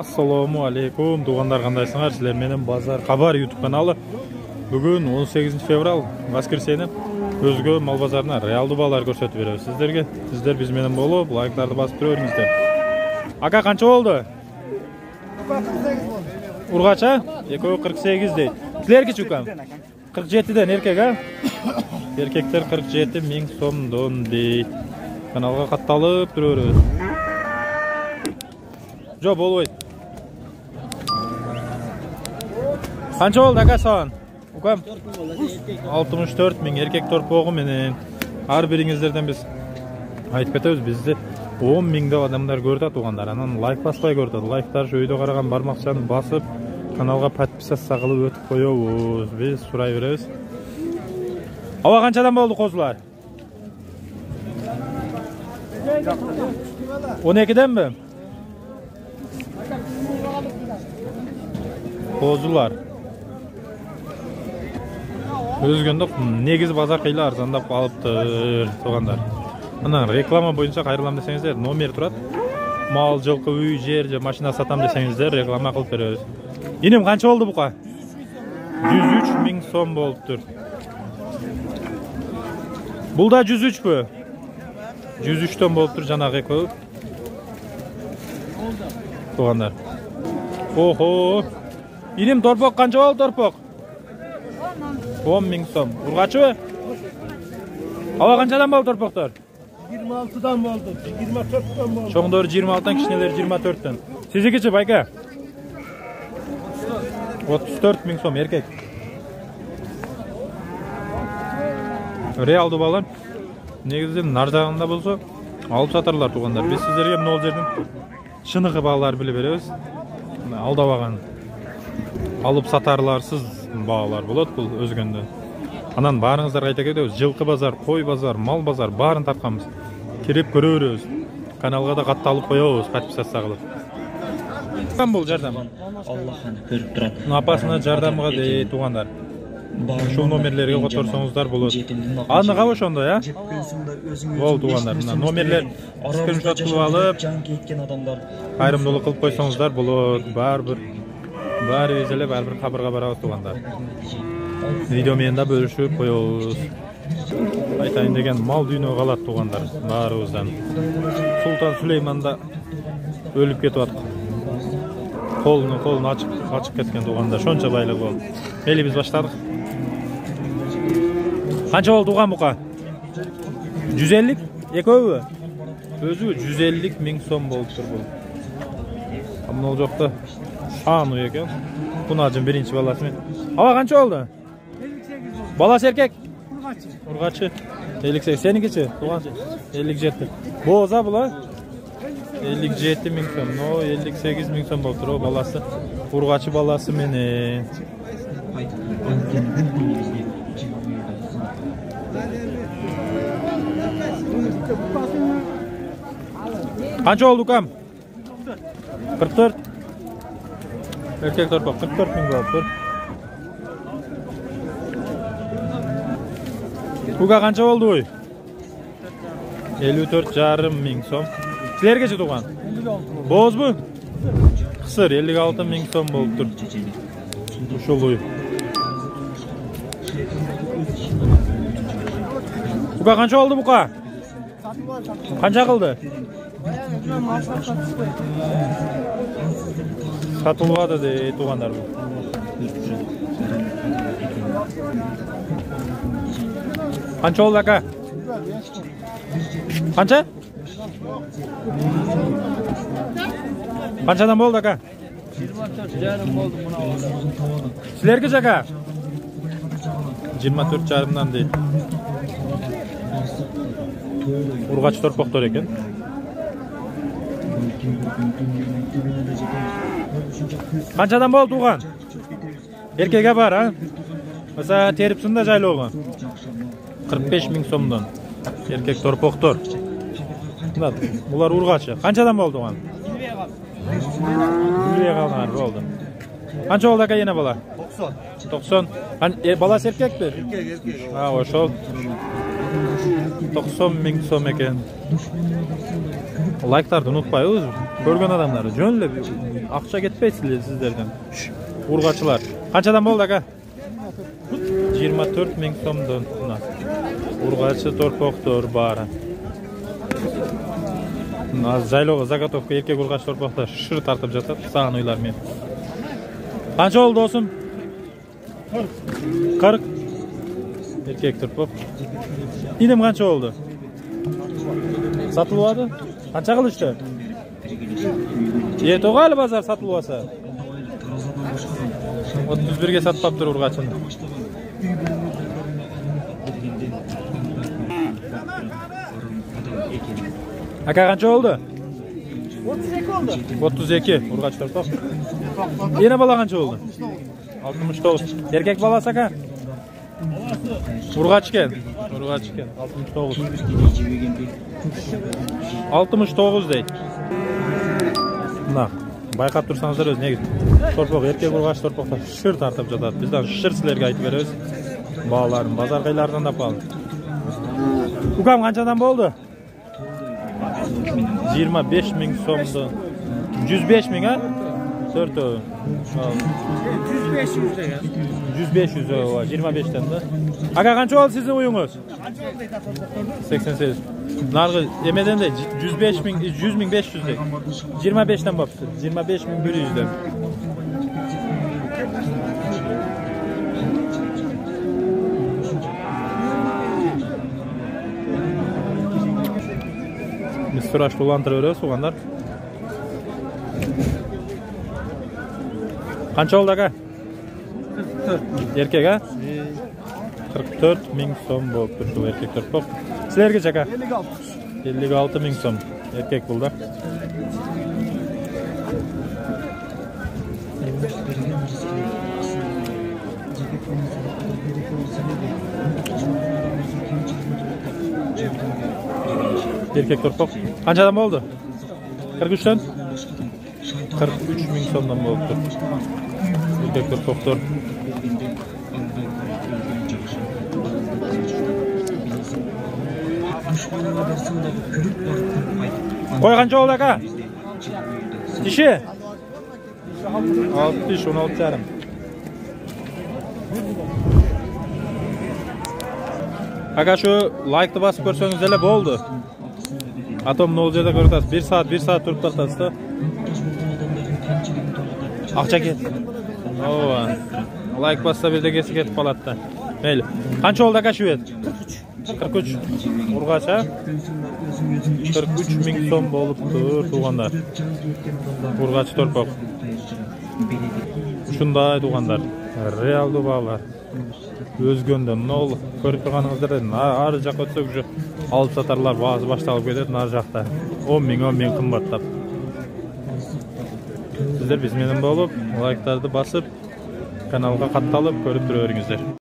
Assalomu alaykum tuğanlar, qandaysыңар? Sizlar менен Базар Хабар YouTube kanalı. Бүгүн 18 fevral воскресенье өзгө мал базарына реалдуу баалар көрсөтүп беребиз сиздерге. Сиздер биз менен болуп, лайктарды басып турыңыздар. Ака канча болду? Ургача? Экөө 48 дейт. Силерге чукам? 47ден эркек, а? Эркектер 47 миң сомдон дейт. Каналга катталып турабыз. Жо болбойт. Канча болду ака саған? Укам? 64 миң эркек торпогу менен. Ар бириңиздерден биз айтып кетебиз, бизди 10 миңдеп адамдар көрдү тугандар. Анан лайк баспай көрдү. Лайктар өйдө караган бармакчаны басып, каналга подписаться кылып өтүп коебуз. Биз сурай беребиз. Аба канчадан болду козулар? 12денби? Kозулар. Өзгөндө негизи базар кыйла арзандап алыптыр тугандар. Анан реклама боюнча кайрылам десеңиздер, номер турат. Мал, жылкы, үй, жер же машина сатам десеңиздер, реклама кылып беребиз. Инем канча болду бука? 103 миң сом болуптур. Бул да 103пү? 103төн болуптур жанагы экөө. Тугандар. Охо. Инем торпок канча болду торпок? 10 миң сом. Ургачыбы? Ала канчадан болду торпоктор? 26дан болду, 24төн болду. Чоңдор 26тан, кичинелер 24төн. Сизикичи байка? 34 миң сом эркек. Реалдуу балам. Негизинен нар жагында болсо алып сатарлар тугандар. Биз сиздерге могул жерден чыныгы баалар билип беребиз. Алдабаган алып сатарларсыз баалар болот бул өзгөндө. Анан баарыңыздарга айта кетебиз, жылкы базар, кой базар, мал базар баарын тартканбыз. Кирип көрөбүз. Каналга да катталып коебуз, подписаться кылып. Кам бул жардам? Аллаханы көрүп турат. Апасына жардамга дейт тугандар. Ушул номерлерге которсоңуздар болот. Аныга ошондой, а? Бол тугандар, мына номерлер скриншот кылып алып, жан кеткен адамдар кайрымдуулук кылып койсоңуздар болот. Баарыбыз эле бир кабырга барабыз тугандар. Видео менен да бөлүшүп коебуз. Айтайын деген мал дүйнө калат тугандар, баарыбыздан. Султан Сулейман да өлүп кетип аткан. Колун ачып кеткен тугандар. Шонча байлык болду. Мели биз баштадык. Канча болду туган бука? 150? Экөөбү? Өзү 150 миң сом болуптур бул. Амнол жокто. Шану экен. Кунажын биринчи баласы мен. Аба канча болду? 58. Баласы эркек? Ургачы. Ургачы. 58. Сеникичи? Туган 57. Боза була? 57 миң сом. Но 58 миң сом болуптур о баласы. Ургачы баласы менен. Канча болду кам? 44. Эркек торпок 44 миң болуптур. Буга канча болду ой? 54,5 миң сом. Силергечи туган? 56. Бозбу? Кысыр 56 миң сом болуптур. Ушул ой. Буга канча болду бука? Канча кылды? Сатылбады дейт тугандар бул. Канча болду ака? Канча? Канчадан болду ака? 24,5 болду мына. Силерге жака? 24,5дан дейт. Ургач торпоктор экен. Канчадан болду туган? Эркеге бар, а? Маса терипсин да жайлоого. 45 миң сомдон. Эркек торпоктор. Булар ургачы. Канчадан болду туган? 20 калган болду. Канча болду ака эне бала? 90. Баласы эркекпи? Эркек. Ошол. 90.000 so'm ekan. Like'larni unutmaysiz. Ko'rgan odamlar jönle akça ketpeysiz sizlerden. Urgaçılar. Qanchadan bo'ldi aka? 24.000 so'mdan. Urgaçı torpoqtor bari. Zayloga Zagatovka erkek urgaç torpoqda shir tartib жатат. Sağın uylar men. Qancha oldu olsun? 40. Erkek torpoq. İnim qancha oldu? Satılmadı? Qancha qilishdi? To'g'ali bozor satilmasa. 31 ga satpaptir urg'achini. Aka qancha oldu? 32 oldu. 32 urg'ach torpoq. Yana bola qancha oldu? 69. Erkek balasi aka? Urg'ach ekan. 69. 69 deydi. Mana bayqab tursanızlar o'z nega torpoq erkek urg'ach torpoqda shir tartib жатат. Bizdan shir sizlarga aytib beramiz. Bolalarni bozor qaylardan topalım. Ukam qanchadan bo'ldi? 25.000 so'mdan. 105.000 ha? 4 o. 100-500 degan. 100-500 o 25'ten de. Aka qancha oldu sizin uyunuz? 88. Nargı yemeden de 105.000 100.500 de. 25'ten bakıptır. 25.100'den. Biz sıraç dolandırıyoruz soğanlar. Qancha oldu aka? 44. Erkek ha? 44.000 so'm bo'libdi shu erkek torpoq. Sizlarga aka? 56.000 so'm erkek bo'ldi. Erkek torpoq. Qanchadan bo'ldi? 43'ten? 43.000 so'mdan bo'libdi. Erkek torpoqdir. Qo'y qancha oldu aka? Dişi? 60 16,5. Aka şu like'ni basıp ko'rsangiz hele bo'ldi. Atom ne olacağını ko'rsatasiz. 1 saat turib tortasiz da. Akça ket. Oo. Like bassa bir de kesip ketib qoladi da. Mayli. Qancha oldu aka şu et? 43. Urg'ach ha? 43.000 so'm bo'libdi tuğanlar. Urg'ach torpoq. Shunday tuğanlar. Real dubalar. Özgönden ne oldu? Ko'rib turganingizda ar жаққа o'tsak уже alып satarlar bazı baştalып ketadi nar жақта. 10.000 qimmatlab. Sizler bizimle bo'lib, like'larni basıp kanalga qatnalib ko'rib turaveringizlar.